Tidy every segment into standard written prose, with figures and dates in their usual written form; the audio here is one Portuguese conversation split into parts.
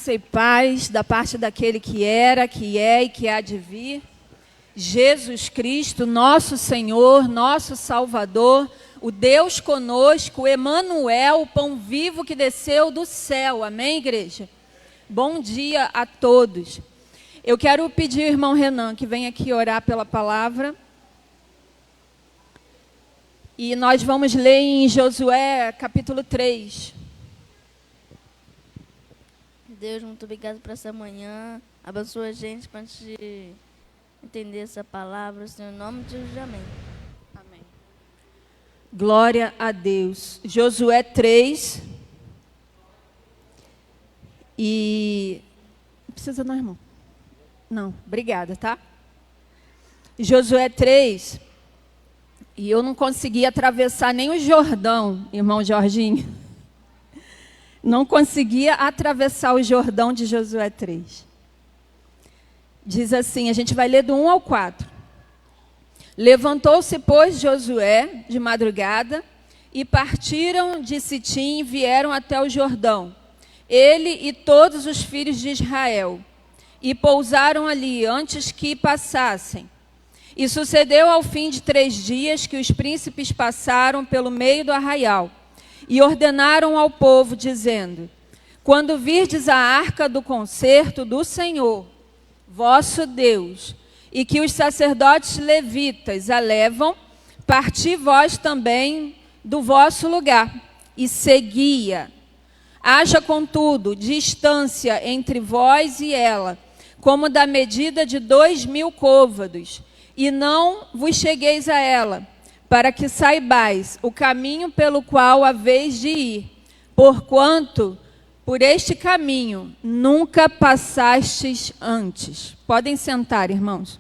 Graça e paz da parte daquele que era, que é e que há de vir. Jesus Cristo, nosso Senhor, nosso Salvador, o Deus conosco, Emanuel, o pão vivo que desceu do céu. Amém, igreja? Bom dia a todos. Eu quero pedir ao irmão Renan que venha aqui orar pela palavra. E nós vamos ler em Josué, capítulo 3. Deus, muito obrigado por essa manhã. Abençoa a gente para a gente entender essa palavra, Senhor, em nome de Jesus, amém. Amém. Glória a Deus. Josué 3. E... Não precisa não, irmão? Não, obrigada, tá? Josué 3. E eu não consegui atravessar nem o Jordão, irmão Jorginho. Não conseguia atravessar o Jordão de Josué 3. Diz assim, a gente vai ler do 1 ao 4. Levantou-se, pois, Josué de madrugada, e partiram de Sitim e vieram até o Jordão, ele e todos os filhos de Israel, e pousaram ali antes que passassem. E sucedeu ao fim de 3 dias que os príncipes passaram pelo meio do arraial, e ordenaram ao povo, dizendo: quando virdes a arca do concerto do Senhor, vosso Deus, e que os sacerdotes levitas a levam, parti vós também do vosso lugar, e seguia. Haja, contudo, distância entre vós e ela, como da medida de 2.000 côvados, e não vos chegueis a ela, para que saibais o caminho pelo qual haveis de ir, porquanto por este caminho nunca passastes antes. Podem sentar, irmãos.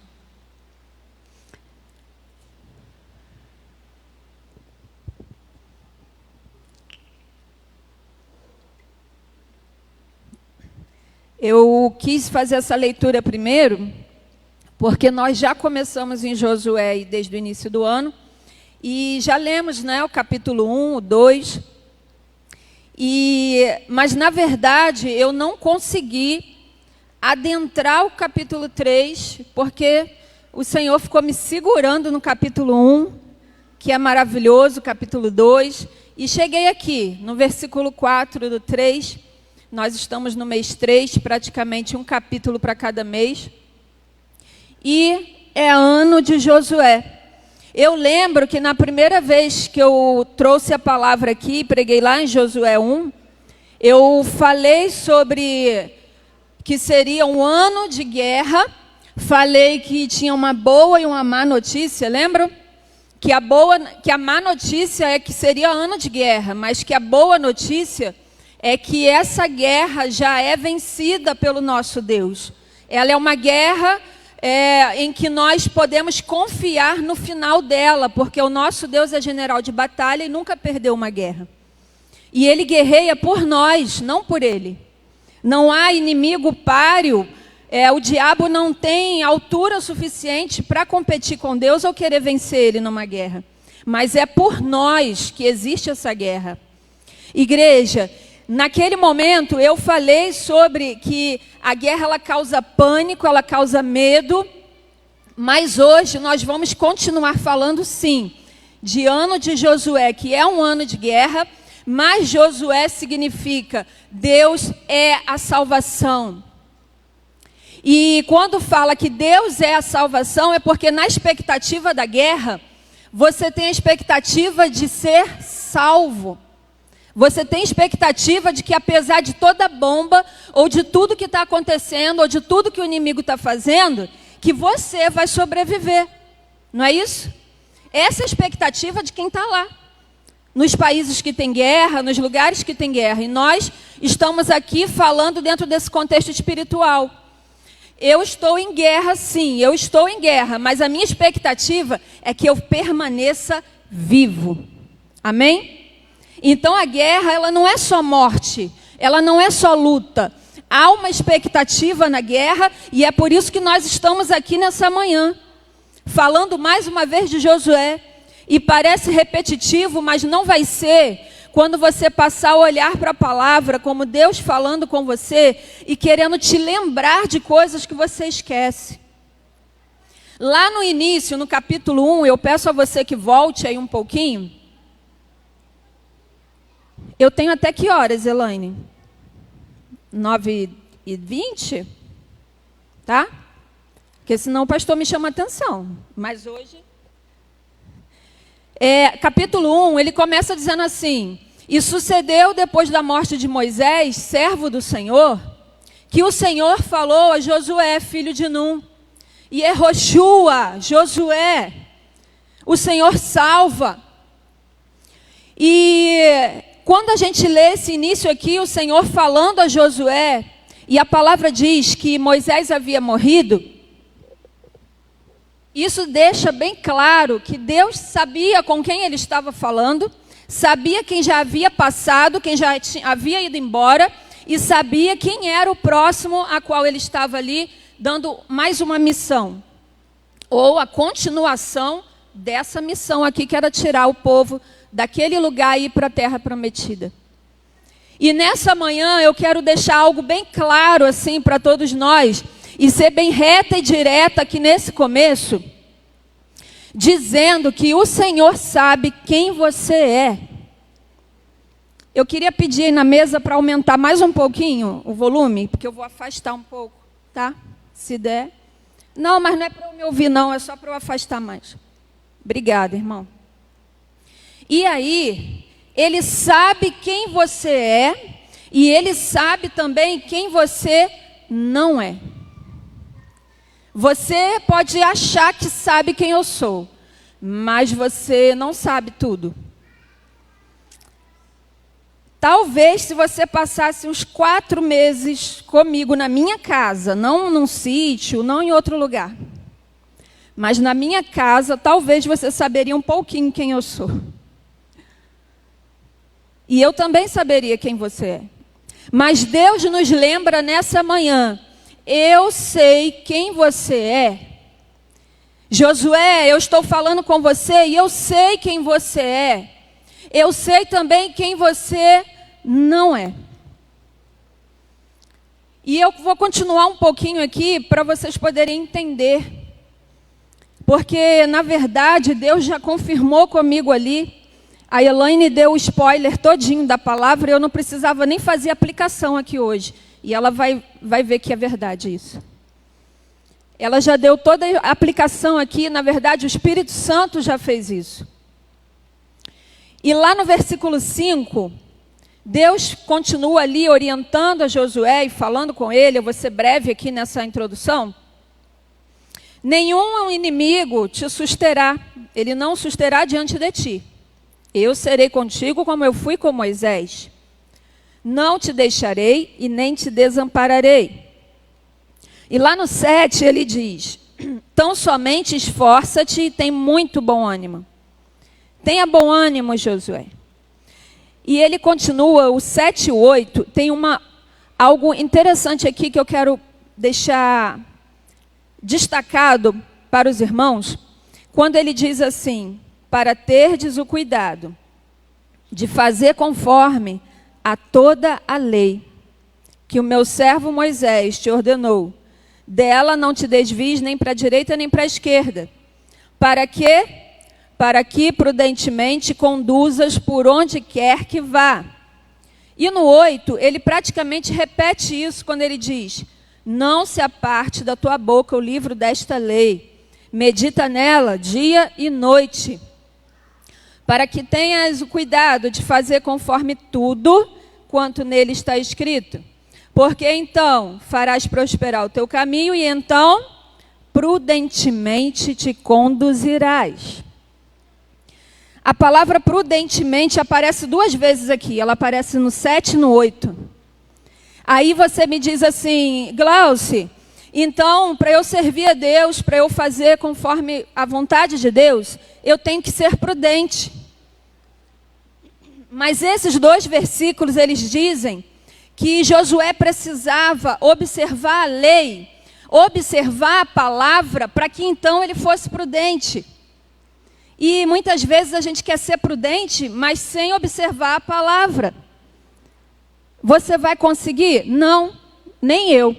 Eu quis fazer essa leitura primeiro, porque nós já começamos em Josué desde o início do ano, e já lemos, né, o capítulo 1, o 2, mas na verdade eu não consegui adentrar o capítulo 3, porque o Senhor ficou me segurando no capítulo 1, que é maravilhoso, o capítulo 2, e cheguei aqui, no versículo 4 do 3, nós estamos no mês 3, praticamente um capítulo para cada mês, e é ano de Josué. Eu lembro que na primeira vez que eu trouxe a palavra aqui, preguei lá em Josué 1, eu falei sobre que seria um ano de guerra, falei que tinha uma boa e uma má notícia, lembram? Que a má notícia é que seria ano de guerra, mas que a boa notícia é que essa guerra já é vencida pelo nosso Deus. Ela é uma guerra em que nós podemos confiar no final dela, porque o nosso Deus é general de batalha e nunca perdeu uma guerra. E Ele guerreia por nós, não por Ele. Não há inimigo páreo, o diabo não tem altura suficiente para competir com Deus ou querer vencer Ele numa guerra. Mas é por nós que existe essa guerra. Igreja, naquele momento eu falei sobre que a guerra ela causa pânico, ela causa medo, mas hoje nós vamos continuar falando sim, de ano de Josué, que é um ano de guerra, mas Josué significa Deus é a salvação. E quando fala que Deus é a salvação, é porque na expectativa da guerra, você tem a expectativa de ser salvo. Você tem expectativa de que apesar de toda bomba, ou de tudo que está acontecendo, ou de tudo que o inimigo está fazendo, que você vai sobreviver. Não é isso? Essa é a expectativa de quem está lá. Nos países que tem guerra, nos lugares que tem guerra. E nós estamos aqui falando dentro desse contexto espiritual. Eu estou em guerra, sim, eu estou em guerra, mas a minha expectativa é que eu permaneça vivo. Amém? Então a guerra, ela não é só morte, ela não é só luta. Há uma expectativa na guerra e é por isso que nós estamos aqui nessa manhã, falando mais uma vez de Josué. E parece repetitivo, mas não vai ser quando você passar a olhar para a palavra como Deus falando com você e querendo te lembrar de coisas que você esquece. Lá no início, no capítulo 1, eu peço a você que volte aí um pouquinho. Eu tenho até que horas, Elaine? 9h20? Tá? Porque senão o pastor me chama a atenção. Mas hoje... capítulo 1, ele começa dizendo assim: e sucedeu depois da morte de Moisés, servo do Senhor, que o Senhor falou a Josué, filho de Num, e Yehoshua, Josué, o Senhor salva. E quando a gente lê esse início aqui, o Senhor falando a Josué, e a palavra diz que Moisés havia morrido, isso deixa bem claro que Deus sabia com quem ele estava falando, sabia quem já havia passado, quem já havia ido embora, e sabia quem era o próximo a qual ele estava ali dando mais uma missão, ou a continuação dessa missão aqui, que era tirar o povo daquele lugar e ir para a terra prometida. E nessa manhã eu quero deixar algo bem claro assim para todos nós, e ser bem reta e direta aqui nesse começo, dizendo que o Senhor sabe quem você é. Eu queria pedir aí na mesa para aumentar mais um pouquinho o volume, porque eu vou afastar um pouco, tá? Se der. Não, mas não é para eu me ouvir não, é só para eu afastar mais. Obrigada, irmão. E aí, ele sabe quem você é, e ele sabe também quem você não é. Você pode achar que sabe quem eu sou, mas você não sabe tudo. Talvez se você passasse uns 4 meses comigo na minha casa, não num sítio, não em outro lugar, mas na minha casa, talvez você saberia um pouquinho quem eu sou. E eu também saberia quem você é. Mas Deus nos lembra nessa manhã: eu sei quem você é. Josué, eu estou falando com você e eu sei quem você é. Eu sei também quem você não é. E eu vou continuar um pouquinho aqui para vocês poderem entender. Porque, na verdade, Deus já confirmou comigo ali. A Elaine deu o spoiler todinho da palavra e eu não precisava nem fazer aplicação aqui hoje. E ela vai ver que é verdade isso. Ela já deu toda a aplicação aqui, na verdade o Espírito Santo já fez isso. E lá no versículo 5, Deus continua ali orientando a Josué e falando com ele, eu vou ser breve aqui nessa introdução. Nenhum inimigo te susterá, ele não susterá diante de ti. Eu serei contigo como eu fui com Moisés. Não te deixarei e nem te desampararei. E lá no 7 ele diz: tão somente esforça-te e tem muito bom ânimo. Tenha bom ânimo, Josué. E ele continua, o 7 e 8, tem algo interessante aqui que eu quero deixar destacado para os irmãos, quando ele diz assim: para terdes o cuidado de fazer conforme a toda a lei que o meu servo Moisés te ordenou, dela não te desvies nem para a direita nem para a esquerda, para que prudentemente conduzas por onde quer que vá. E no 8, ele praticamente repete isso quando ele diz: não se aparte da tua boca o livro desta lei, medita nela dia e noite, para que tenhas o cuidado de fazer conforme tudo quanto nele está escrito. Porque então farás prosperar o teu caminho e então prudentemente te conduzirás. A palavra prudentemente aparece 2 vezes aqui. Ela aparece no 7 e no 8. Aí você me diz assim: Glauce, então para eu servir a Deus, para eu fazer conforme a vontade de Deus, eu tenho que ser prudente. Mas esses 2 versículos, eles dizem que Josué precisava observar a lei, observar a palavra, para que então ele fosse prudente. E muitas vezes a gente quer ser prudente, mas sem observar a palavra. Você vai conseguir? Não, nem eu.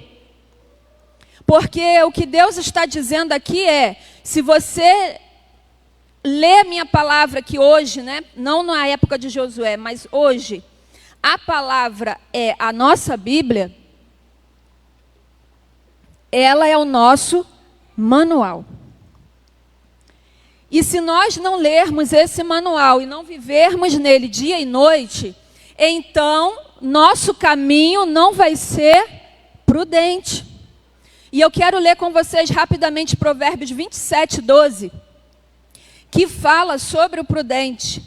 Porque o que Deus está dizendo aqui é, se você lê a minha palavra aqui hoje, né? Não na época de Josué, mas hoje, a palavra é a nossa Bíblia, ela é o nosso manual. E se nós não lermos esse manual e não vivermos nele dia e noite, então nosso caminho não vai ser prudente. E eu quero ler com vocês rapidamente Provérbios 27, 12, que fala sobre o prudente.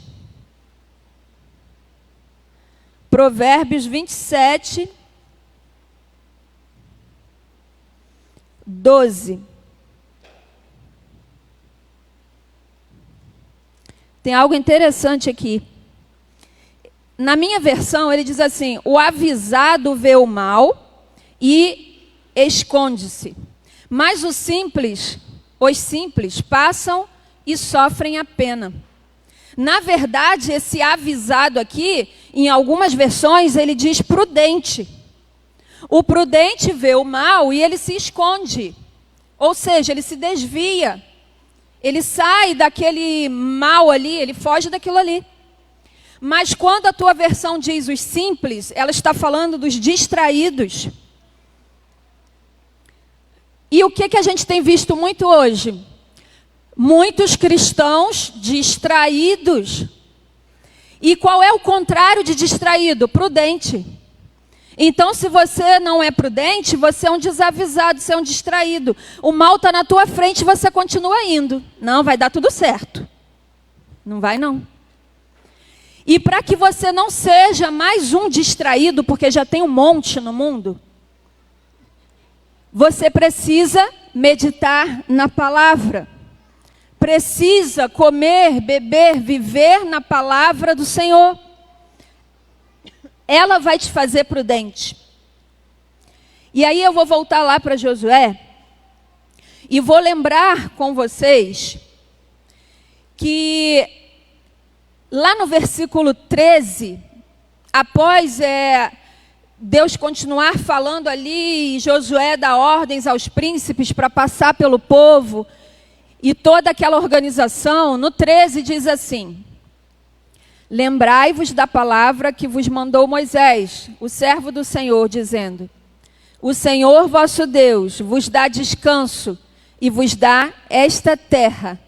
Provérbios 27, 12. Tem algo interessante aqui. Na minha versão, ele diz assim: o avisado vê o mal e esconde-se. Mas os simples passam e sofrem a pena. Na verdade, esse avisado aqui, em algumas versões, ele diz prudente. O prudente vê o mal e ele se esconde. Ou seja, ele se desvia. Ele sai daquele mal ali, ele foge daquilo ali. Mas quando a tua versão diz os simples, ela está falando dos distraídos. E o que a gente tem visto muito hoje? Muitos cristãos distraídos. E qual é o contrário de distraído? Prudente. Então, se você não é prudente, você é um desavisado, você é um distraído. O mal está na tua frente e você continua indo. Não, vai dar tudo certo. Não vai, não. E para que você não seja mais um distraído, porque já tem um monte no mundo, você precisa meditar na palavra. Precisa comer, beber, viver na palavra do Senhor. Ela vai te fazer prudente. E aí eu vou voltar lá para Josué e vou lembrar com vocês que lá no versículo 13, após Deus continuar falando ali, e Josué dá ordens aos príncipes para passar pelo povo, e toda aquela organização, no 13 diz assim: lembrai-vos da palavra que vos mandou Moisés, o servo do Senhor, dizendo: o Senhor vosso Deus vos dá descanso e vos dá esta terra.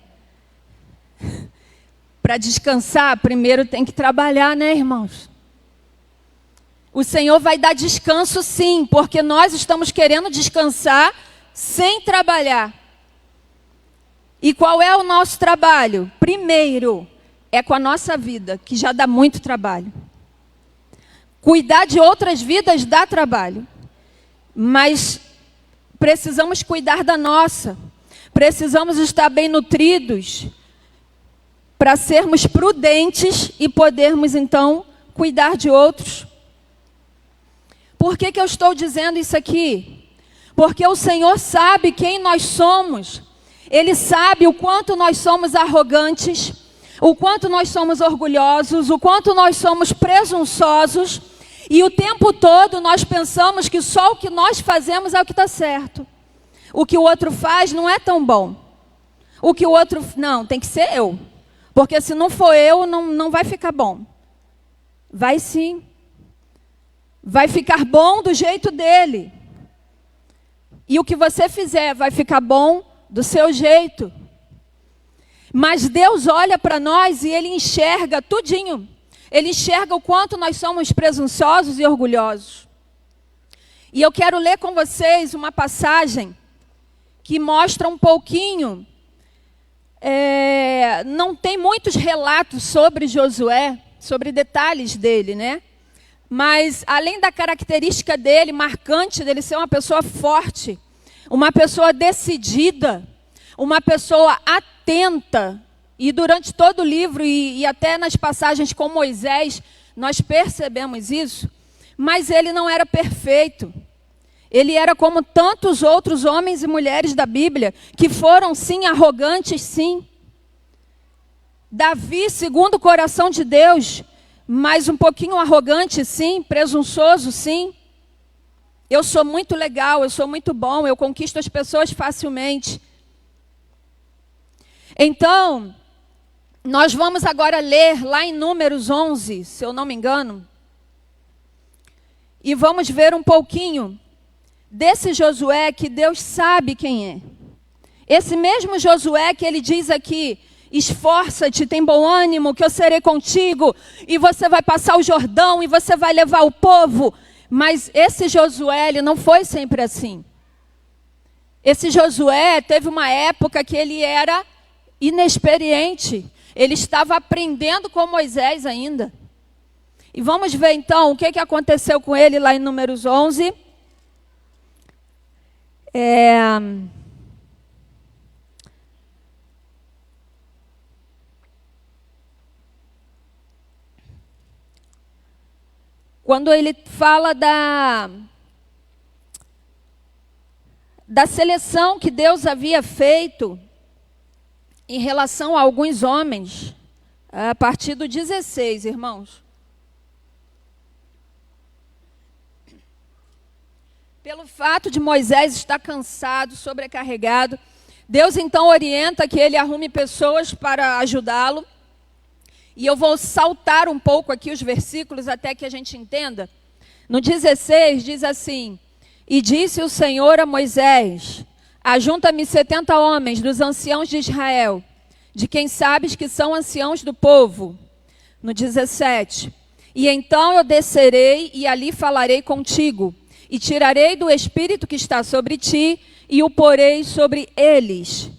Para descansar, primeiro tem que trabalhar, né, irmãos? O Senhor vai dar descanso sim, porque nós estamos querendo descansar sem trabalhar. E qual é o nosso trabalho? Primeiro, é com a nossa vida, que já dá muito trabalho. Cuidar de outras vidas dá trabalho. Mas precisamos cuidar da nossa. Precisamos estar bem nutridos para sermos prudentes e podermos, então, cuidar de outros. Por que eu estou dizendo isso aqui? Porque o Senhor sabe quem nós somos. Ele sabe o quanto nós somos arrogantes, o quanto nós somos orgulhosos, o quanto nós somos presunçosos. E o tempo todo nós pensamos que só o que nós fazemos é o que está certo. O que o outro faz não é tão bom. O que o outro... Não, tem que ser eu. Porque se não for eu, não vai ficar bom. Vai sim. Vai ficar bom do jeito dele. E o que você fizer vai ficar bom do seu jeito. Mas Deus olha para nós e Ele enxerga tudinho. Ele enxerga o quanto nós somos presunçosos e orgulhosos. E eu quero ler com vocês uma passagem que mostra um pouquinho. Não tem muitos relatos sobre Josué, sobre detalhes dele, né? Mas além da característica dele, marcante dele ser uma pessoa forte, uma pessoa decidida, uma pessoa atenta, e durante todo o livro e até nas passagens com Moisés, nós percebemos isso, mas ele não era perfeito. Ele era como tantos outros homens e mulheres da Bíblia, que foram sim arrogantes, sim. Davi, segundo o coração de Deus, mas um pouquinho arrogante, sim, presunçoso, sim. Eu sou muito legal, eu sou muito bom, eu conquisto as pessoas facilmente. Então, nós vamos agora ler lá em Números 11, se eu não me engano, e vamos ver um pouquinho desse Josué que Deus sabe quem é. Esse mesmo Josué que ele diz aqui: esforça-te, tem bom ânimo, que eu serei contigo, e você vai passar o Jordão, e você vai levar o povo. Mas esse Josué, ele não foi sempre assim. Esse Josué teve uma época que ele era inexperiente. Ele estava aprendendo com Moisés ainda. E vamos ver então o que aconteceu com ele lá em Números 11. Quando ele fala da seleção que Deus havia feito em relação a alguns homens, a partir do 16, irmãos. Pelo fato de Moisés estar cansado, sobrecarregado, Deus então orienta que ele arrume pessoas para ajudá-lo. E eu vou saltar um pouco aqui os versículos até que a gente entenda. No 16 diz assim: e disse o Senhor a Moisés: ajunta-me 70 homens dos anciãos de Israel, de quem sabes que são anciãos do povo. No 17: e então eu descerei e ali falarei contigo, e tirarei do espírito que está sobre ti, e o porei sobre eles.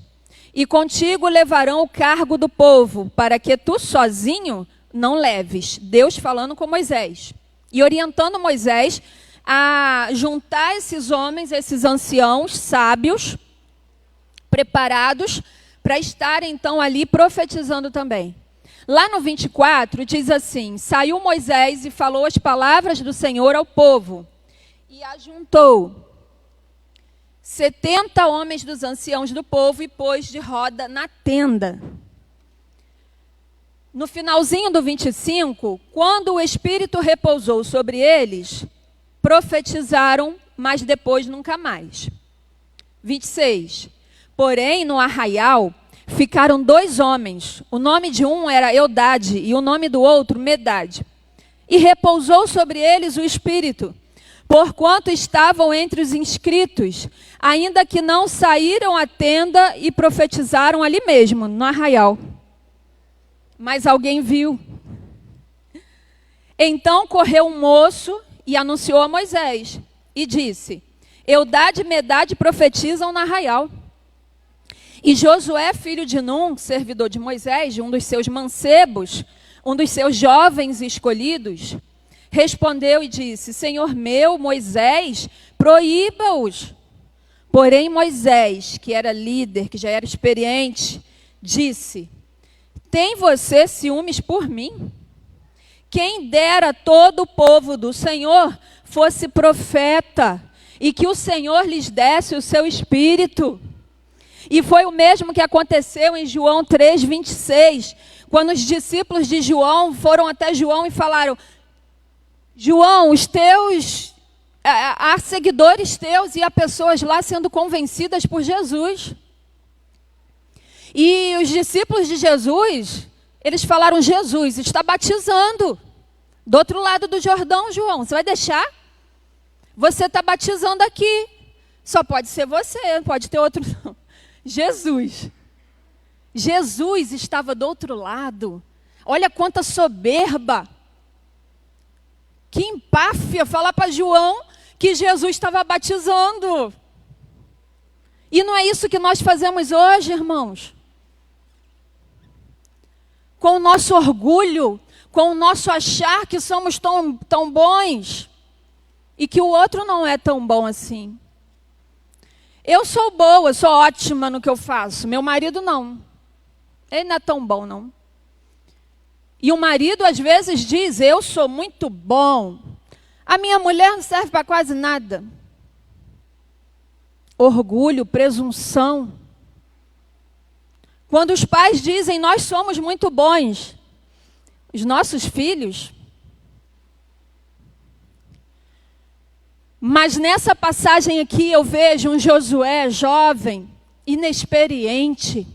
E contigo levarão o cargo do povo, para que tu sozinho não leves. Deus falando com Moisés. E orientando Moisés a juntar esses homens, esses anciãos sábios, preparados, para estarem então ali profetizando também. Lá no 24 diz assim: saiu Moisés e falou as palavras do Senhor ao povo. E ajuntou 70 homens dos anciãos do povo e pôs de roda na tenda. No finalzinho do 25, quando o Espírito repousou sobre eles, profetizaram, mas depois nunca mais. 26. Porém, no arraial, ficaram 2 homens. O nome de um era Eudade e o nome do outro Medade. E repousou sobre eles o Espírito, porquanto estavam entre os inscritos, ainda que não saíram à tenda e profetizaram ali mesmo, no arraial. Mas alguém viu. Então correu um moço e anunciou a Moisés, e disse: Eudade e Medade profetizam no arraial. E Josué, filho de Num, servidor de Moisés, um dos seus mancebos, um dos seus jovens escolhidos, respondeu e disse: Senhor meu, Moisés, proíba-os. Porém Moisés, que era líder, que já era experiente, disse: tem você ciúmes por mim? Quem dera todo o povo do Senhor fosse profeta, e que o Senhor lhes desse o seu espírito. E foi o mesmo que aconteceu em João 3:26, quando os discípulos de João foram até João e falaram: João, os teus, há seguidores teus e há pessoas lá sendo convencidas por Jesus. E os discípulos de Jesus, eles falaram: Jesus está batizando do outro lado do Jordão, João, você vai deixar? Você está batizando aqui, só pode ser você, não pode ter outro não. Jesus estava do outro lado. Olha quanta soberba, que empáfia falar para João que Jesus estava batizando. E não é isso que nós fazemos hoje, irmãos? Com o nosso orgulho, com o nosso achar que somos tão bons e que o outro não é tão bom assim. Eu sou boa, sou ótima no que eu faço. Meu marido não. Ele não é tão bom, não. E o marido às vezes diz: eu sou muito bom. A minha mulher não serve para quase nada. Orgulho, presunção. Quando os pais dizem, nós somos muito bons, os nossos filhos... Mas nessa passagem aqui eu vejo um Josué jovem, inexperiente.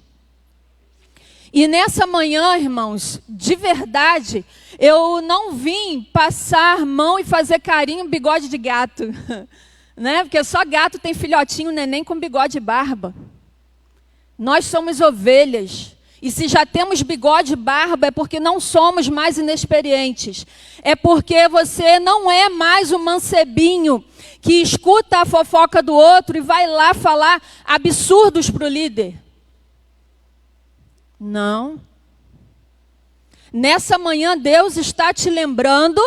E nessa manhã, irmãos, de verdade, eu não vim passar mão e fazer carinho bigode de gato. Né? Porque só gato tem filhotinho, neném com bigode e barba. Nós somos ovelhas. E se já temos bigode e barba, é porque não somos mais inexperientes. É porque você não é mais o mancebinho que escuta a fofoca do outro e vai lá falar absurdos para o líder. Não. Nessa manhã, Deus está te lembrando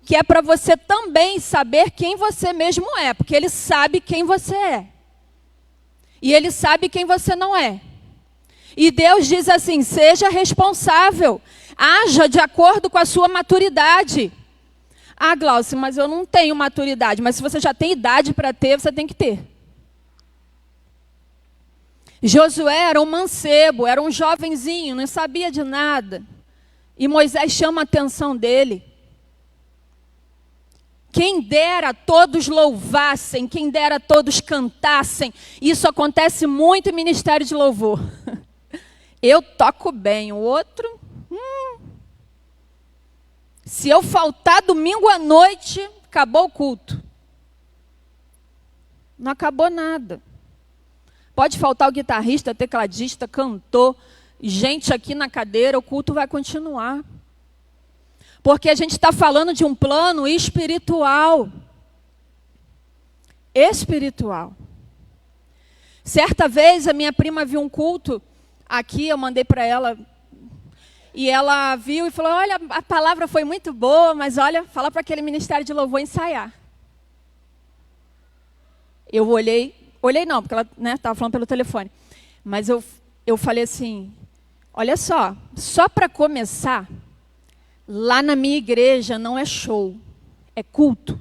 que é para você também saber quem você mesmo é. Porque Ele sabe quem você é. E Ele sabe quem você não é. E Deus diz assim, seja responsável, haja de acordo com a sua maturidade. Ah, Glaucia, mas eu não tenho maturidade. Mas se você já tem idade para ter, você tem que ter. Josué era um mancebo, era um jovenzinho, não sabia de nada. E Moisés chama a atenção dele. Quem dera todos louvassem, quem dera todos cantassem. Isso acontece muito em ministério de louvor. Eu toco bem, o outro... Se eu faltar domingo à noite, acabou o culto. Não acabou nada. Pode faltar o guitarrista, tecladista, cantor, gente aqui na cadeira, o culto vai continuar. Porque a gente está falando de um plano espiritual. Espiritual. Certa vez a minha prima viu um culto aqui, eu mandei para ela... E ela viu e falou, olha, a palavra foi muito boa, mas olha, fala para aquele ministério de louvor ensaiar. Eu olhei não, porque ela estava falando pelo telefone. Mas eu falei assim, olha só para começar, lá na minha igreja não é show, é culto.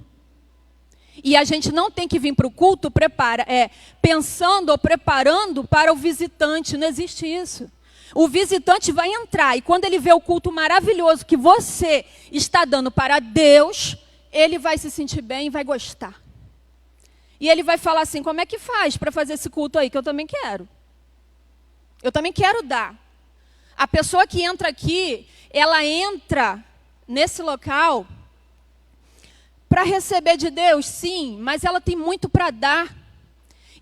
E a gente não tem que vir para o culto pensando ou preparando para o visitante, não existe isso. O visitante vai entrar e quando ele vê o culto maravilhoso que você está dando para Deus, ele vai se sentir bem e vai gostar. E ele vai falar assim, como é que faz para fazer esse culto aí, que eu também quero. Eu também quero dar. A pessoa que entra aqui, ela entra nesse local para receber de Deus, sim, mas ela tem muito para dar.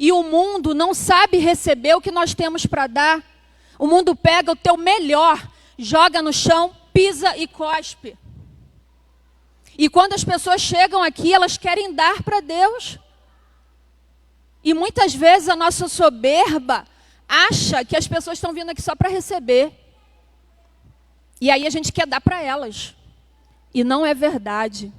E o mundo não sabe receber o que nós temos para dar. O mundo pega o teu melhor, joga no chão, pisa e cospe. E quando as pessoas chegam aqui, elas querem dar para Deus. E muitas vezes a nossa soberba acha que as pessoas estão vindo aqui só para receber. E aí a gente quer dar para elas. E não é verdade.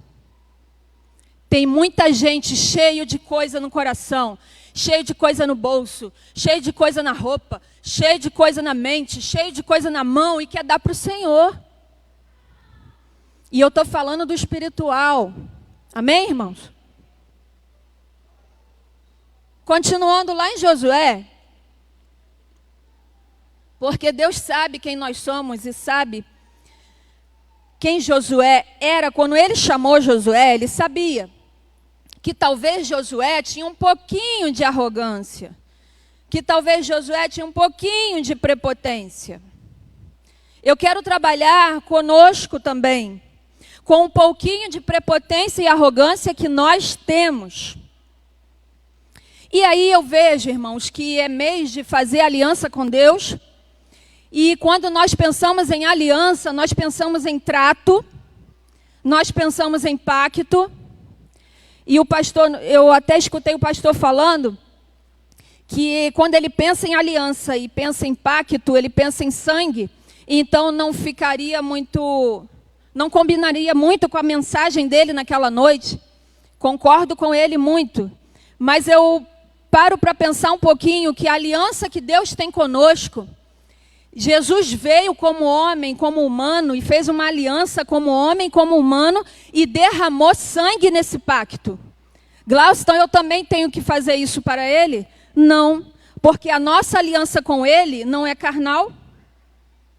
Tem muita gente cheio de coisa no coração, cheio de coisa no bolso, cheio de coisa na roupa, cheio de coisa na mente, cheio de coisa na mão e quer dar para o Senhor. E eu estou falando do espiritual. Amém, irmãos? Continuando lá em Josué, porque Deus sabe quem nós somos e sabe quem Josué era. Quando ele chamou Josué, ele sabia que talvez Josué tinha um pouquinho de arrogância, que talvez Josué tinha um pouquinho de prepotência. Eu quero trabalhar conosco também, com um pouquinho de prepotência e arrogância que nós temos. E aí eu vejo, irmãos, que é mês de fazer aliança com Deus. E quando nós pensamos em aliança, nós pensamos em trato, nós pensamos em pacto. E o pastor, eu até escutei o pastor falando que quando ele pensa em aliança e pensa em pacto, ele pensa em sangue. Então não combinaria muito com a mensagem dele naquela noite. Concordo com ele muito. Mas eu paro para pensar um pouquinho que a aliança que Deus tem conosco, Jesus veio como homem, como humano, e fez uma aliança como homem, como humano, e derramou sangue nesse pacto. Glaucio, então eu também tenho que fazer isso para ele? Não, Porque a nossa aliança com Ele não é carnal.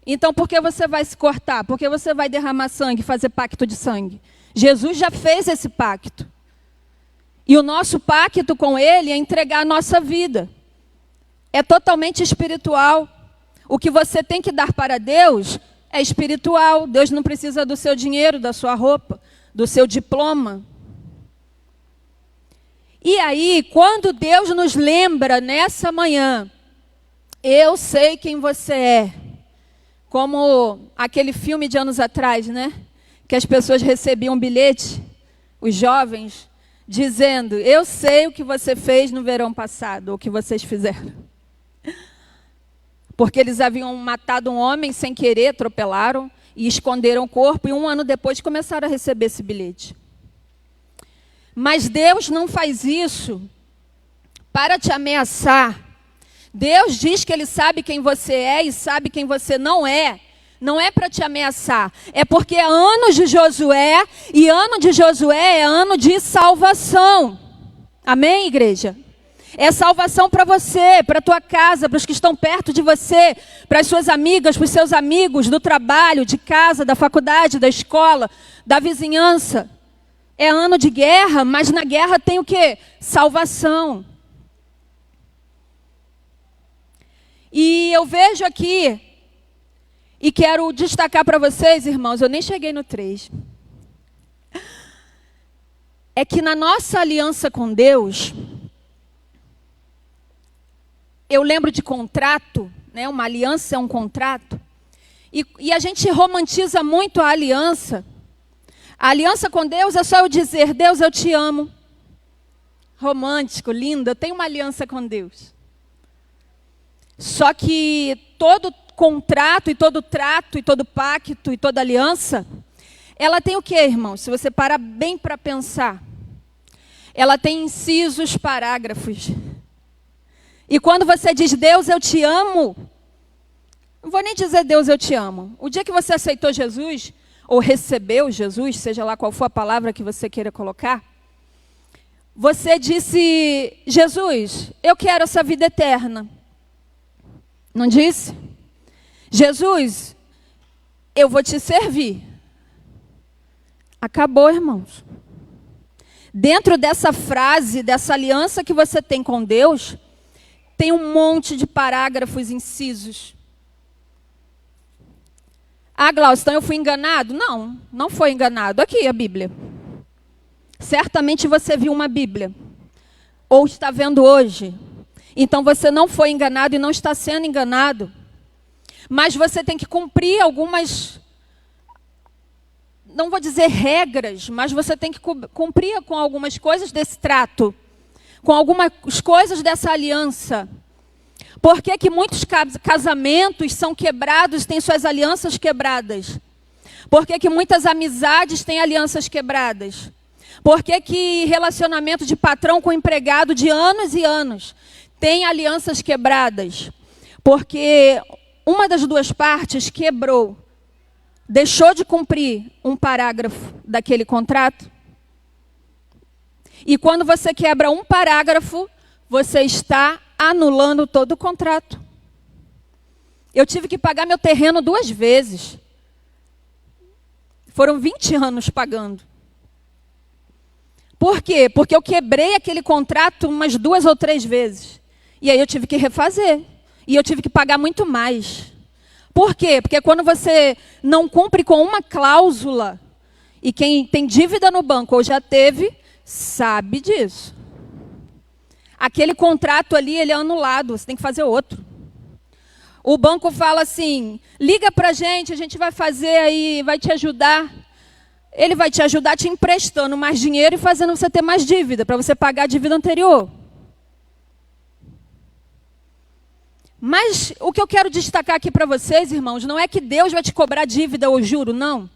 Então, por que você vai se cortar? Por que você vai derramar sangue, fazer pacto de sangue? Jesus já fez esse pacto. E o nosso pacto com Ele é entregar a nossa vida. É totalmente espiritual. O que você tem que dar para Deus é espiritual. Deus não precisa do seu dinheiro, da sua roupa, do seu diploma. E aí, quando Deus nos lembra nessa manhã, eu sei quem você é. Como aquele filme de anos atrás, né? Que as pessoas recebiam um bilhete, os jovens, dizendo: eu sei o que você fez no verão passado, o que vocês fizeram. Porque eles haviam matado um homem sem querer, atropelaram e esconderam o corpo, e 1 ano depois começaram a receber esse bilhete. Mas Deus não faz isso para te ameaçar. Deus diz que Ele sabe quem você é e sabe quem você não é. Não é para te ameaçar. É porque é ano de Josué, e ano de Josué é ano de salvação. Amém, igreja? É salvação para você, para a tua casa, para os que estão perto de você, para as suas amigas, para os seus amigos do trabalho, de casa, da faculdade, da escola, da vizinhança. É ano de guerra, mas na guerra tem o quê? Salvação. E eu vejo aqui, e quero destacar para vocês, irmãos, eu nem cheguei no 3. É que na nossa aliança com Deus, eu lembro de contrato, né? Uma aliança é um contrato, e a gente romantiza muito a aliança. A aliança com Deus é só eu dizer: Deus, eu te amo. Romântico, lindo, eu tenho uma aliança com Deus. Só que todo contrato, e todo trato, e todo pacto, e toda aliança, ela tem o quê, irmãos? Se você parar bem para pensar, ela tem incisos, parágrafos. E quando você diz: Deus, eu te amo, não vou nem dizer Deus, eu te amo. O dia que você aceitou Jesus, ou recebeu Jesus, seja lá qual for a palavra que você queira colocar, você disse: Jesus, eu quero essa vida eterna. Não disse? Jesus, eu vou te servir. Acabou, irmãos. Dentro dessa frase, dessa aliança que você tem com Deus, tem um monte de parágrafos, incisos. Ah, Glaucio, então eu fui enganado? Não, não foi enganado. Aqui a Bíblia. Certamente você viu uma Bíblia. Ou está vendo hoje. Então você não foi enganado e não está sendo enganado. Mas você tem que cumprir algumas, não vou dizer regras, mas você tem que cumprir com algumas coisas desse trato. Com algumas coisas dessa aliança. Por que que muitos casamentos são quebrados, têm suas alianças quebradas? Por que que muitas amizades têm alianças quebradas? Por que que relacionamento de patrão com empregado de anos e anos tem alianças quebradas? Porque uma das duas partes quebrou, deixou de cumprir um parágrafo daquele contrato. E quando você quebra um parágrafo, você está anulando todo o contrato. Eu tive que pagar meu terreno 2 vezes. Foram 20 anos pagando. Por quê? Porque eu quebrei aquele contrato umas 2 ou 3 vezes. E aí eu tive que refazer. E eu tive que pagar muito mais. Por quê? Porque quando você não cumpre com uma cláusula, e quem tem dívida no banco ou já teve, sabe disso. Aquele contrato ali, ele é anulado, você tem que fazer outro. O banco fala assim: liga pra gente, a gente vai fazer aí, vai te ajudar. Ele vai te ajudar te emprestando mais dinheiro e fazendo você ter mais dívida, para você pagar a dívida anterior. Mas o que eu quero destacar aqui para vocês, irmãos, não é que Deus vai te cobrar dívida ou juro, não.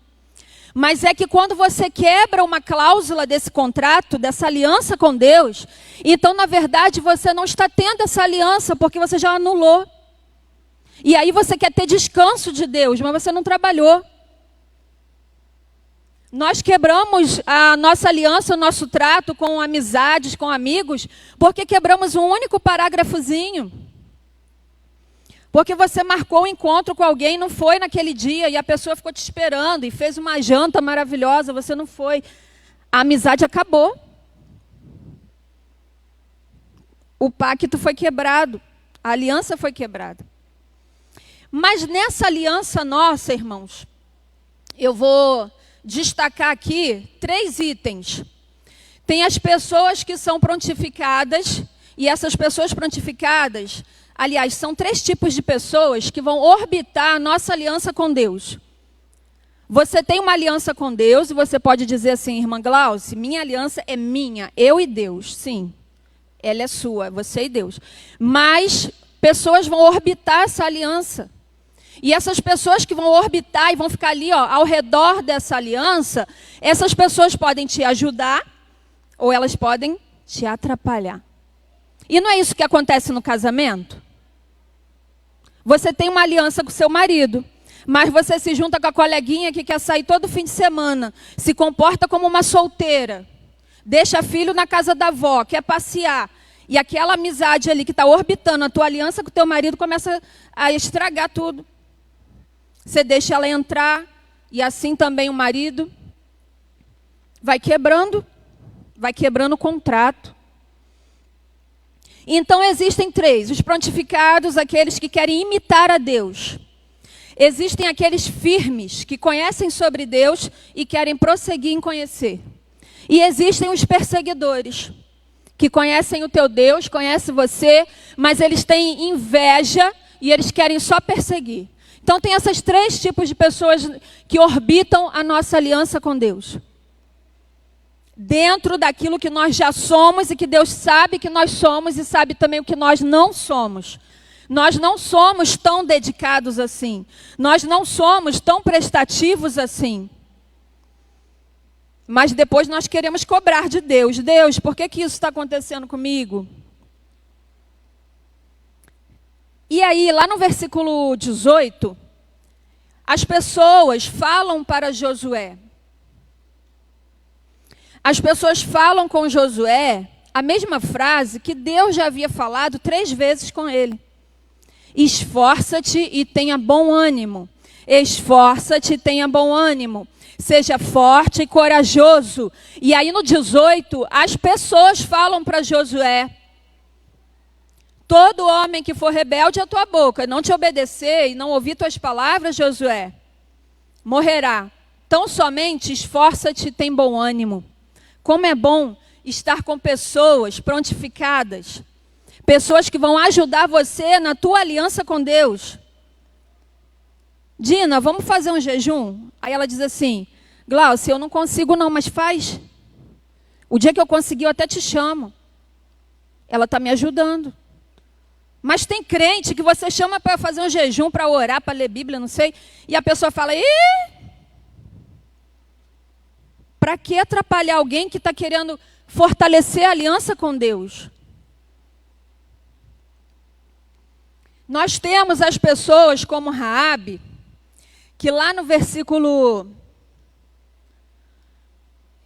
Mas é que quando você quebra uma cláusula desse contrato, dessa aliança com Deus, então, na verdade, você não está tendo essa aliança, porque você já anulou. E aí você quer ter descanso de Deus, mas você não trabalhou. Nós quebramos a nossa aliança, o nosso trato com amizades, com amigos, porque quebramos um único parágrafozinho. Porque você marcou um encontro com alguém, não foi naquele dia, e a pessoa ficou te esperando, e fez uma janta maravilhosa, você não foi. A amizade acabou. O pacto foi quebrado, a aliança foi quebrada. Mas nessa aliança nossa, irmãos, eu vou destacar aqui 3 itens. Tem as pessoas que são prontificadas, e essas pessoas prontificadas, aliás, são 3 tipos de pessoas que vão orbitar a nossa aliança com Deus. Você tem uma aliança com Deus, e você pode dizer assim, irmã Glauce, minha aliança é minha, eu e Deus. Sim, ela é sua, você e Deus. Mas pessoas vão orbitar essa aliança. E essas pessoas que vão orbitar e vão ficar ali, ó, ao redor dessa aliança, essas pessoas podem te ajudar ou elas podem te atrapalhar. E não é isso que acontece no casamento? Você tem uma aliança com seu marido, mas você se junta com a coleguinha que quer sair todo fim de semana, se comporta como uma solteira, deixa filho na casa da avó, quer passear. E aquela amizade ali que está orbitando a tua aliança com o teu marido começa a estragar tudo. Você deixa ela entrar, e assim também o marido vai quebrando o contrato. Então existem 3, os prontificados, aqueles que querem imitar a Deus. Existem aqueles firmes, que conhecem sobre Deus e querem prosseguir em conhecer. E existem os perseguidores, que conhecem o teu Deus, conhecem você, mas eles têm inveja e eles querem só perseguir. Então tem esses 3 tipos de pessoas que orbitam a nossa aliança com Deus. Dentro daquilo que nós já somos e que Deus sabe que nós somos e sabe também o que nós não somos. Nós não somos tão dedicados assim. Nós não somos tão prestativos assim. Mas depois nós queremos cobrar de Deus. Deus, por que isso está acontecendo comigo? E aí, lá no versículo 18, as pessoas falam para Josué. As pessoas falam com Josué a mesma frase que Deus já havia falado 3 vezes com ele. Esforça-te e tenha bom ânimo. Esforça-te e tenha bom ânimo. Seja forte e corajoso. E aí no 18, as pessoas falam para Josué. Todo homem que for rebelde à tua boca, não te obedecer e não ouvir tuas palavras, Josué, morrerá. Tão somente esforça-te e tem bom ânimo. Como é bom estar com pessoas prontificadas. Pessoas que vão ajudar você na tua aliança com Deus. Dina, vamos fazer um jejum? Aí ela diz assim, Glaucia, eu não consigo não, mas faz. O dia que eu conseguir, eu até te chamo. Ela está me ajudando. Mas tem crente que você chama para fazer um jejum, para orar, para ler Bíblia, não sei. E a pessoa fala, para que atrapalhar alguém que está querendo fortalecer a aliança com Deus? Nós temos as pessoas como Raabe, que lá no versículo...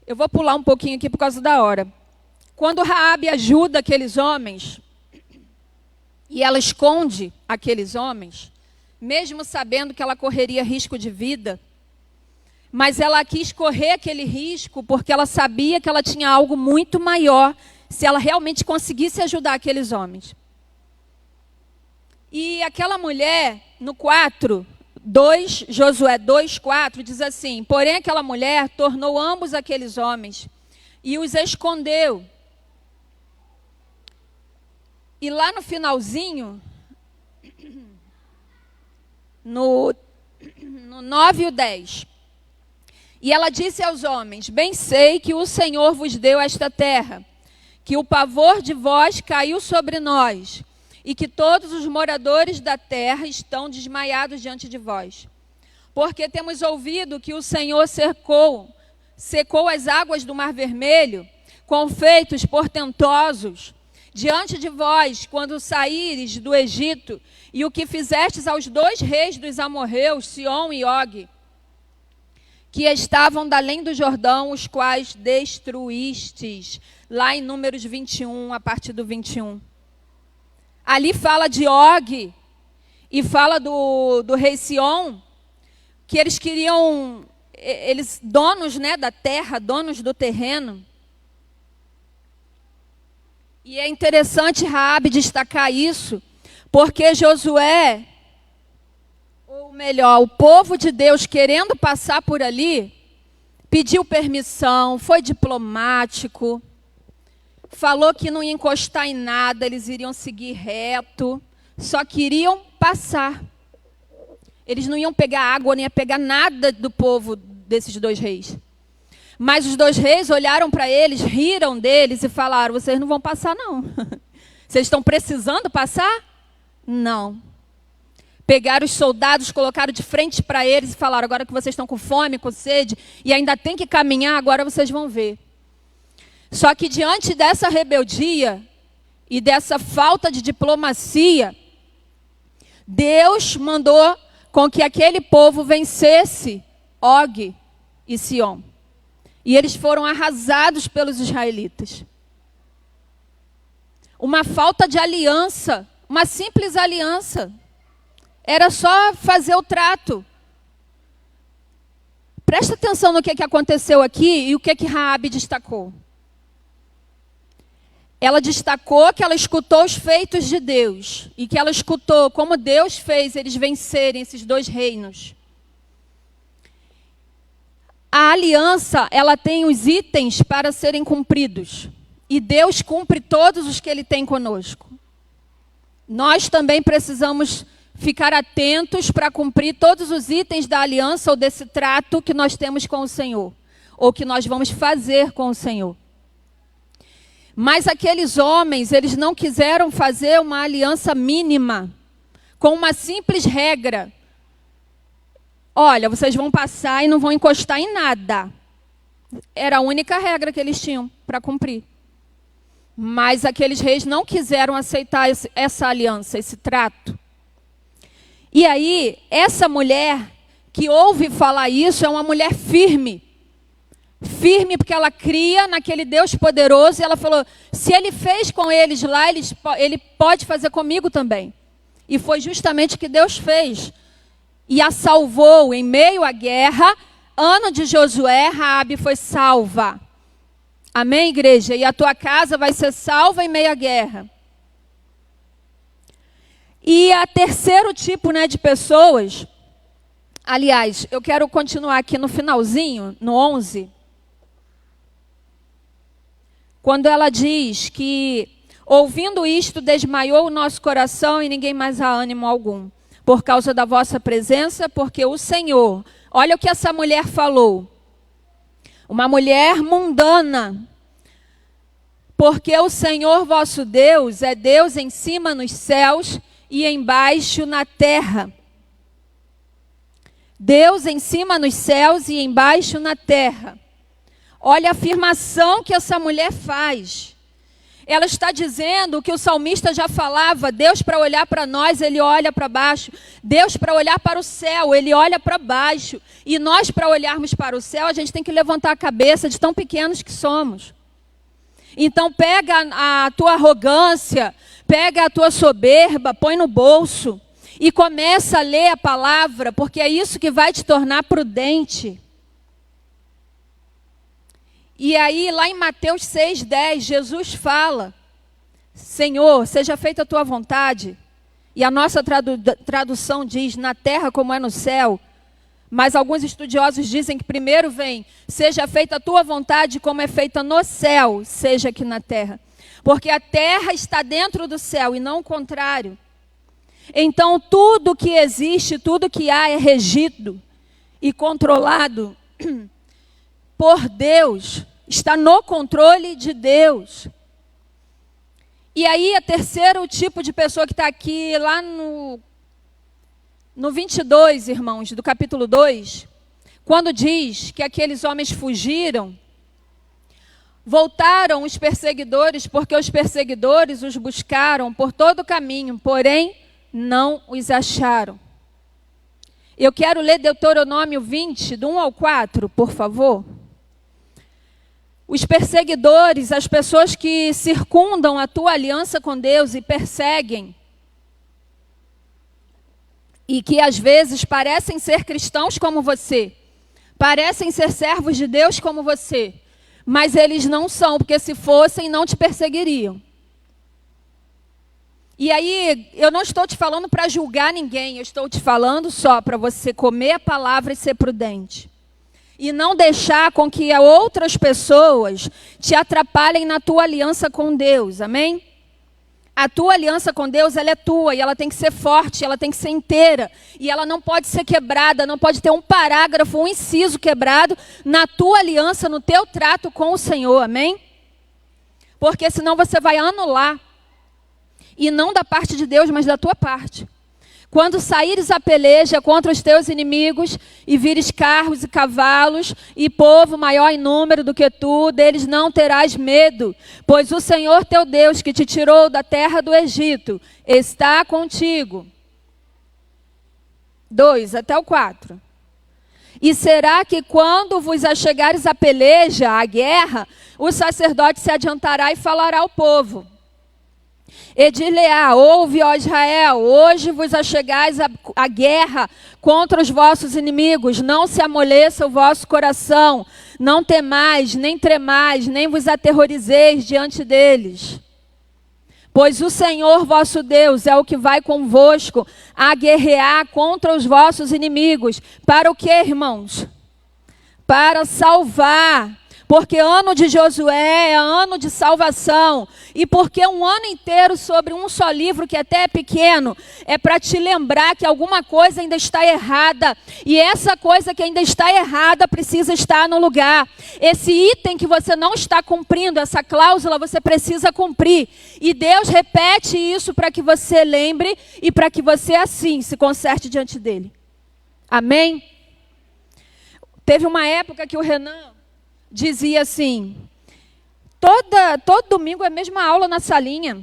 Eu vou pular um pouquinho aqui por causa da hora. Quando Raabe ajuda aqueles homens... E ela esconde aqueles homens, mesmo sabendo que ela correria risco de vida. Mas ela quis correr aquele risco porque ela sabia que ela tinha algo muito maior se ela realmente conseguisse ajudar aqueles homens. E aquela mulher, no 4:2, Josué 2:4, diz assim, porém aquela mulher tornou ambos aqueles homens e os escondeu. E lá no finalzinho, no 9 e o 10, e ela disse aos homens, bem sei que o Senhor vos deu esta terra, que o pavor de vós caiu sobre nós, e que todos os moradores da terra estão desmaiados diante de vós. Porque temos ouvido que o Senhor secou as águas do Mar Vermelho, com feitos portentosos, diante de vós, quando saíres do Egito, e o que fizestes aos 2 reis dos amorreus, Sion e Og, que estavam da além do Jordão, os quais destruístes. Lá em Números 21, a partir do 21. Ali fala de Og. e fala do rei Sion, que eles queriam, eles donos, né, da terra, donos do terreno. E é interessante Raabe destacar isso, porque Josué, ou melhor, o povo de Deus querendo passar por ali, pediu permissão, foi diplomático, falou que não ia encostar em nada, eles iriam seguir reto, só queriam passar. Eles não iam pegar água, nem ia pegar nada do povo desses dois reis. Mas os dois reis olharam para eles, riram deles e falaram: vocês não vão passar, não. Vocês estão precisando passar? Não. Pegaram os soldados, colocaram de frente para eles e falaram: agora que vocês estão com fome, com sede, e ainda tem que caminhar, agora vocês vão ver. Só que diante dessa rebeldia e dessa falta de diplomacia, Deus mandou com que aquele povo vencesse Og e Sion. E eles foram arrasados pelos israelitas. Uma falta de aliança, uma simples aliança. Era só fazer o trato. Presta atenção no que aconteceu aqui e o que Raabe destacou. Ela destacou que ela escutou os feitos de Deus. E que ela escutou como Deus fez eles vencerem esses dois reinos. A aliança, ela tem os itens para serem cumpridos. E Deus cumpre todos os que Ele tem conosco. Nós também precisamos ficar atentos para cumprir todos os itens da aliança ou desse trato que nós temos com o Senhor. Ou que nós vamos fazer com o Senhor. Mas aqueles homens, eles não quiseram fazer uma aliança mínima, com uma simples regra. Olha, vocês vão passar e não vão encostar em nada. Era a única regra que eles tinham para cumprir. Mas aqueles reis não quiseram aceitar essa aliança, esse trato. E aí, essa mulher que ouve falar isso é uma mulher firme. Firme porque ela cria naquele Deus poderoso. E ela falou: se Ele fez com eles lá, Ele pode fazer comigo também. E foi justamente o que Deus fez. E a salvou em meio à guerra. Ano de Josué, Raabe foi salva. Amém, igreja? E a tua casa vai ser salva em meio à guerra. E a terceiro tipo, né, de pessoas. Aliás, eu quero continuar aqui no finalzinho, no 11. Quando ela diz que, ouvindo isto, desmaiou o nosso coração e ninguém mais há ânimo algum. Por causa da vossa presença, porque o Senhor... Olha o que essa mulher falou. Uma mulher mundana. Porque o Senhor vosso Deus é Deus em cima nos céus e embaixo na terra. Deus em cima nos céus e embaixo na terra. Olha a afirmação que essa mulher faz. Ela está dizendo o que o salmista já falava: Deus, para olhar para nós, Ele olha para baixo. Deus, para olhar para o céu, Ele olha para baixo. E nós, para olharmos para o céu, a gente tem que levantar a cabeça de tão pequenos que somos. Então pega a tua arrogância, pega a tua soberba, põe no bolso e começa a ler a palavra, porque é isso que vai te tornar prudente. E aí, lá em Mateus 6,10, Jesus fala: Senhor, seja feita a tua vontade. E a nossa tradução diz: na terra como é no céu. Mas alguns estudiosos dizem que primeiro vem: seja feita a tua vontade como é feita no céu, seja aqui na terra. Porque a terra está dentro do céu e não o contrário. Então, tudo que existe, tudo que há é regido e controlado por Deus, está no controle de Deus. E aí, a terceiro tipo de pessoa que está aqui, lá no 22, irmãos, do capítulo 2, quando diz que aqueles homens fugiram, voltaram os perseguidores, porque os perseguidores os buscaram por todo o caminho, porém não os acharam. Eu quero ler Deuteronômio 20, do 1 ao 4, por favor. Os perseguidores, as pessoas que circundam a tua aliança com Deus e perseguem, e que às vezes parecem ser cristãos como você, parecem ser servos de Deus como você, mas eles não são, porque se fossem, não te perseguiriam. E aí, eu não estou te falando para julgar ninguém, eu estou te falando só para você comer a palavra e ser prudente. E não deixar com que outras pessoas te atrapalhem na tua aliança com Deus, amém? A tua aliança com Deus, ela é tua, e ela tem que ser forte, ela tem que ser inteira. E ela não pode ser quebrada, não pode ter um parágrafo, um inciso quebrado na tua aliança, no teu trato com o Senhor, amém? Porque senão você vai anular. E não da parte de Deus, mas da tua parte. Quando saíres a peleja contra os teus inimigos, e vires carros e cavalos, e povo maior em número do que tu, deles não terás medo, pois o Senhor teu Deus, que te tirou da terra do Egito, está contigo. 2, até o 4. E será que quando vos achegares a peleja, a guerra, o sacerdote se adiantará e falará ao povo. E dir-lhe-á: ouve, ó Israel, hoje vos achegais a guerra contra os vossos inimigos, não se amoleça o vosso coração, não temais, nem tremais, nem vos aterrorizeis diante deles. Pois o Senhor vosso Deus é o que vai convosco a guerrear contra os vossos inimigos. Para o quê, irmãos? Para salvar. Porque ano de Josué é ano de salvação. E porque um ano inteiro sobre um só livro, que até é pequeno, é para te lembrar que alguma coisa ainda está errada. E essa coisa que ainda está errada precisa estar no lugar. Esse item que você não está cumprindo, essa cláusula, você precisa cumprir. E Deus repete isso para que você lembre e para que você assim se conserte diante dele. Amém? Teve uma época que o Renan dizia assim: todo domingo é a mesma aula na salinha.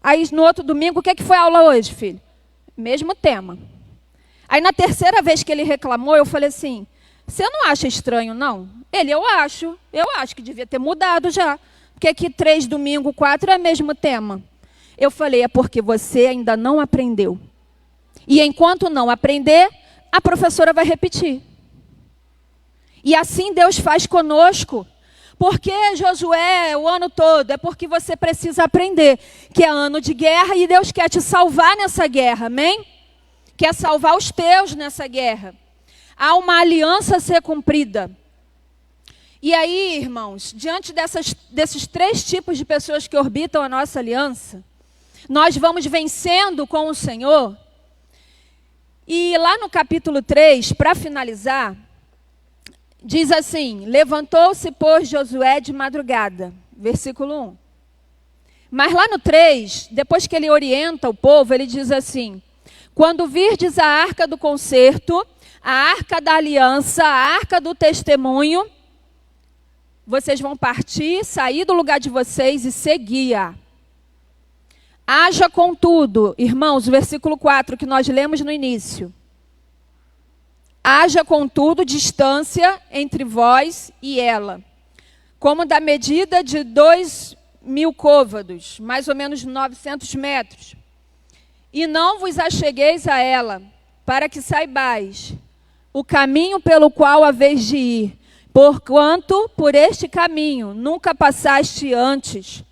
Aí no outro domingo, o que foi a aula hoje, filho? Mesmo tema. Aí na terceira vez que ele reclamou, eu falei assim: você não acha estranho, não? Ele: eu acho que devia ter mudado já. Porque aqui 3 domingo, 4 é o mesmo tema. Eu falei: é porque você ainda não aprendeu. E enquanto não aprender, a professora vai repetir. E assim Deus faz conosco. Por que Josué o ano todo? É porque você precisa aprender que é ano de guerra e Deus quer te salvar nessa guerra, amém? Quer salvar os teus nessa guerra. Há uma aliança a ser cumprida. E aí, irmãos, diante desses 3 tipos de pessoas que orbitam a nossa aliança, nós vamos vencendo com o Senhor. E lá no capítulo 3, para finalizar, diz assim: levantou-se, pois, Josué de madrugada. Versículo 1. Mas lá no 3, depois que ele orienta o povo, ele diz assim: quando virdes a arca do concerto, a arca da aliança, a arca do testemunho, vocês vão partir, sair do lugar de vocês e seguir-a. Haja contudo, irmãos, o versículo 4 que nós lemos no início. Haja, contudo, distância entre vós e ela, como da medida de 2.000 côvados, mais ou menos 900 metros. E não vos achegueis a ela, para que saibais o caminho pelo qual haveis de ir, porquanto por este caminho nunca passaste antes.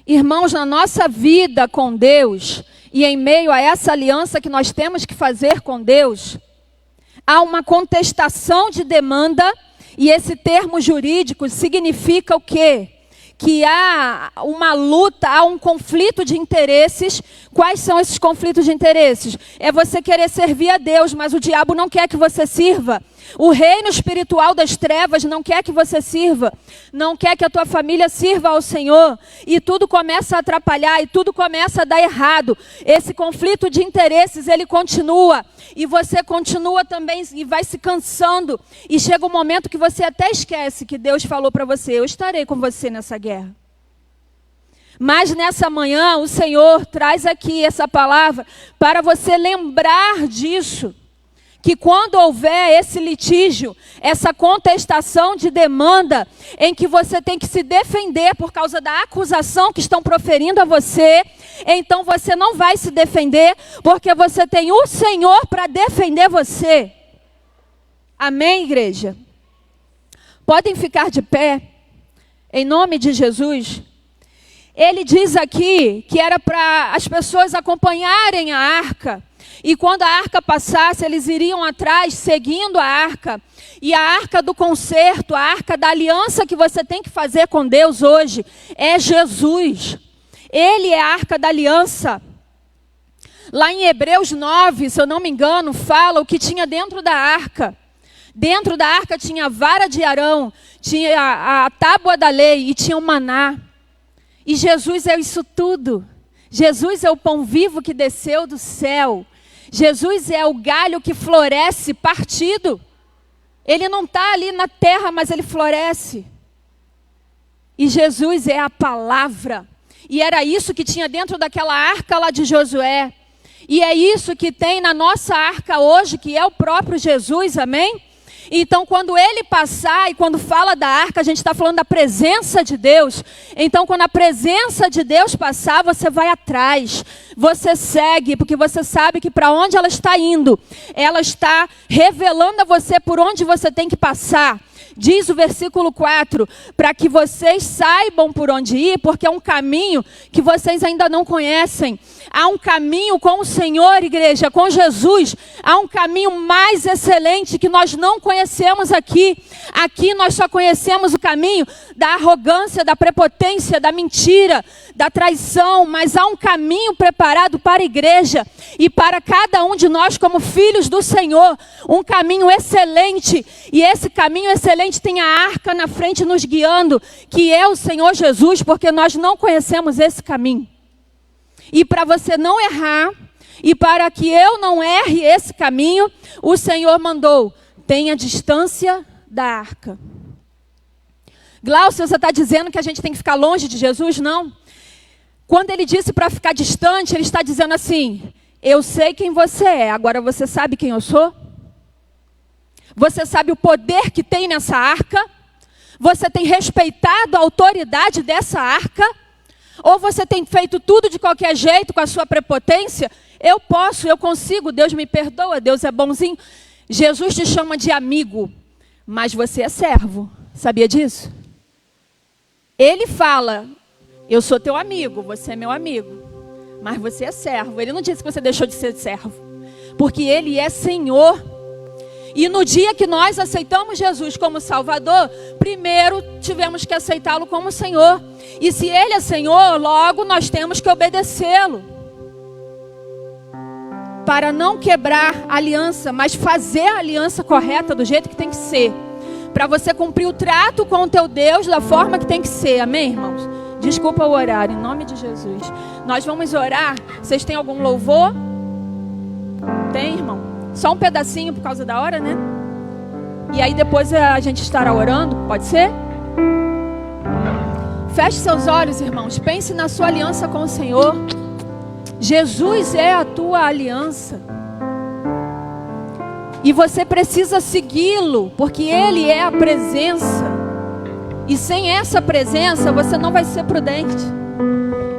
Irmãos, na nossa vida com Deus, e em meio a essa aliança que nós temos que fazer com Deus, há uma contestação de demanda, e esse termo jurídico significa o quê? Que há uma luta, há um conflito de interesses. Quais são esses conflitos de interesses? É você querer servir a Deus, mas o diabo não quer que você sirva. O reino espiritual das trevas não quer que você sirva. Não quer que a tua família sirva ao Senhor. E tudo começa a atrapalhar, e tudo começa a dar errado. Esse conflito de interesses, ele continua. E você continua também, e vai se cansando. E chega um momento que você até esquece que Deus falou para você: eu estarei com você nessa guerra. Mas nessa manhã, o Senhor traz aqui essa palavra para você lembrar disso. que quando houver esse litígio, essa contestação de demanda, em que você tem que se defender por causa da acusação que estão proferindo a você, então você não vai se defender, porque você tem o Senhor para defender você. Amém, igreja? Podem ficar de pé, em nome de Jesus. Ele diz aqui que era para as pessoas acompanharem a arca. E quando a arca passasse, eles iriam atrás, seguindo a arca. E a arca do concerto, a arca da aliança que você tem que fazer com Deus hoje, é Jesus. Ele é a arca da aliança. Lá em Hebreus 9, se eu não me engano, fala o que tinha dentro da arca. Dentro da arca tinha a vara de Arão, tinha a tábua da lei e tinha o maná. E Jesus é isso tudo. Jesus é o pão vivo que desceu do céu. Jesus é o galho que floresce partido. Ele não está ali na terra, mas ele floresce. E Jesus é a palavra. E era isso que tinha dentro daquela arca lá de Josué. E é isso que tem na nossa arca hoje, que é o próprio Jesus, amém? Então, quando ele passar, e quando fala da arca, a gente está falando da presença de Deus. Então, quando a presença de Deus passar, você vai atrás, você segue, porque você sabe que para onde ela está indo, ela está revelando a você por onde você tem que passar. Diz o versículo 4, para que vocês saibam por onde ir, porque é um caminho que vocês ainda não conhecem. Há um caminho com o Senhor, igreja, com Jesus. Há um caminho mais excelente que nós não conhecemos aqui. Aqui nós só conhecemos o caminho da arrogância, da prepotência, da mentira, da traição. Mas há um caminho preparado para a igreja e para cada um de nós como filhos do Senhor. Um caminho excelente. E esse caminho excelente tem a arca na frente nos guiando, que é o Senhor Jesus, porque nós não conhecemos esse caminho. E para você não errar, e para que eu não erre esse caminho, o Senhor mandou, tenha distância da arca. Glaucio, você está dizendo que a gente tem que ficar longe de Jesus? Não. Quando ele disse para ficar distante, ele está dizendo assim, eu sei quem você é, agora você sabe quem eu sou? Você sabe o poder que tem nessa arca? Você tem respeitado a autoridade dessa arca? Ou você tem feito tudo de qualquer jeito com a sua prepotência? Eu posso, eu consigo, Deus me perdoa, Deus é bonzinho. Jesus te chama de amigo, mas você é servo. Sabia disso? Ele fala, eu sou teu amigo, você é meu amigo, mas você é servo. Ele não disse que você deixou de ser servo, porque ele é Senhor. E no dia que nós aceitamos Jesus como Salvador, primeiro tivemos que aceitá-lo como Senhor. E se Ele é Senhor, logo nós temos que obedecê-lo. Para não quebrar a aliança, mas fazer a aliança correta do jeito que tem que ser. Para você cumprir o trato com o teu Deus da forma que tem que ser. Amém, irmãos? Desculpa o horário, em nome de Jesus. Nós vamos orar. Vocês têm algum louvor? Tem, irmão? Só um pedacinho por causa da hora, né? E aí depois a gente estará orando, pode ser? Feche seus olhos, irmãos. Pense na sua aliança com o Senhor. Jesus é a tua aliança. E você precisa segui-lo, porque Ele é a presença. E sem essa presença, você não vai ser prudente.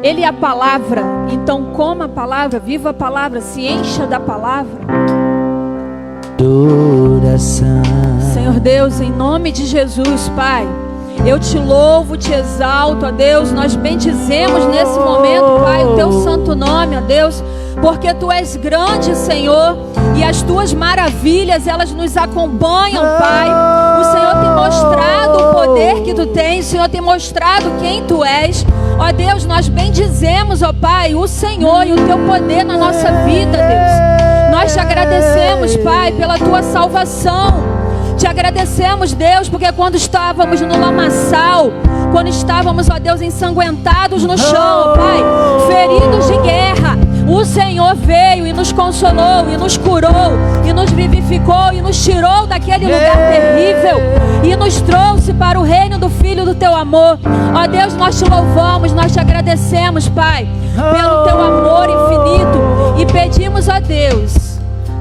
Ele é a palavra. Então coma a palavra, viva a palavra, se encha da palavra. Senhor Deus, em nome de Jesus, Pai, eu te louvo, te exalto, ó Deus. Nós bendizemos nesse momento, Pai, o teu santo nome, ó Deus, porque tu és grande, Senhor, e as tuas maravilhas, elas nos acompanham, Pai. O Senhor tem mostrado o poder que tu tens, o Senhor tem mostrado quem tu és. Ó Deus, nós bendizemos, ó Pai, o Senhor e o teu poder na nossa vida, Deus. Nós te agradecemos, Pai, pela tua salvação. Te agradecemos, Deus, porque quando estávamos no lamaçal, quando estávamos, ó Deus, ensanguentados no chão, ó Pai, feridos de guerra, o Senhor veio e nos consolou, e nos curou, e nos vivificou, e nos tirou daquele lugar terrível, e nos trouxe para o reino do Filho do teu amor. Ó Deus, nós te louvamos, nós te agradecemos, Pai, pelo teu amor infinito, e pedimos, ó Deus,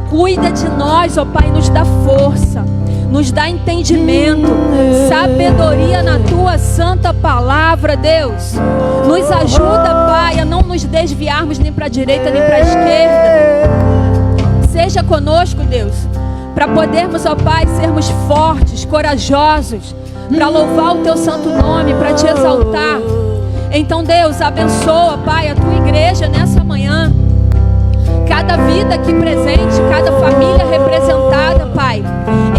Cuida de nós, ó Pai, nos dá força, nos dá entendimento, sabedoria na Tua santa palavra, Deus. Nos ajuda, Pai, a não nos desviarmos nem para a direita nem para a esquerda. Seja conosco, Deus, para podermos, ó Pai, sermos fortes, corajosos, para louvar o Teu santo nome, para Te exaltar. Então, Deus, abençoa, Pai, a Tua igreja nessa manhã. Cada vida aqui presente, cada família representada, Pai.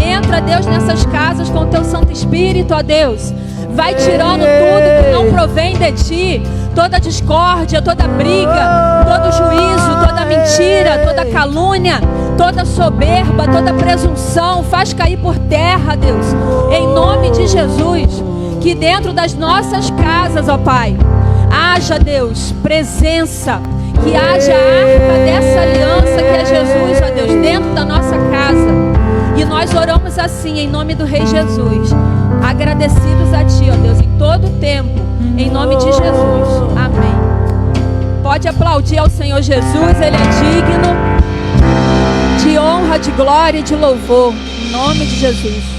Entra, Deus, nessas casas com o Teu Santo Espírito, ó Deus. Vai tirando tudo que não provém de Ti. Toda discórdia, toda briga, todo juízo, toda mentira, toda calúnia, toda soberba, toda presunção. Faz cair por terra, Deus. Em nome de Jesus. Que dentro das nossas casas, ó Pai, haja, Deus, presença. Que haja a arca dessa aliança que é Jesus, ó Deus, dentro da nossa casa. E nós oramos assim, em nome do Rei Jesus, agradecidos a Ti, ó Deus, em todo o tempo, em nome de Jesus. Amém. Pode aplaudir ao Senhor Jesus, Ele é digno de honra, de glória e de louvor, em nome de Jesus.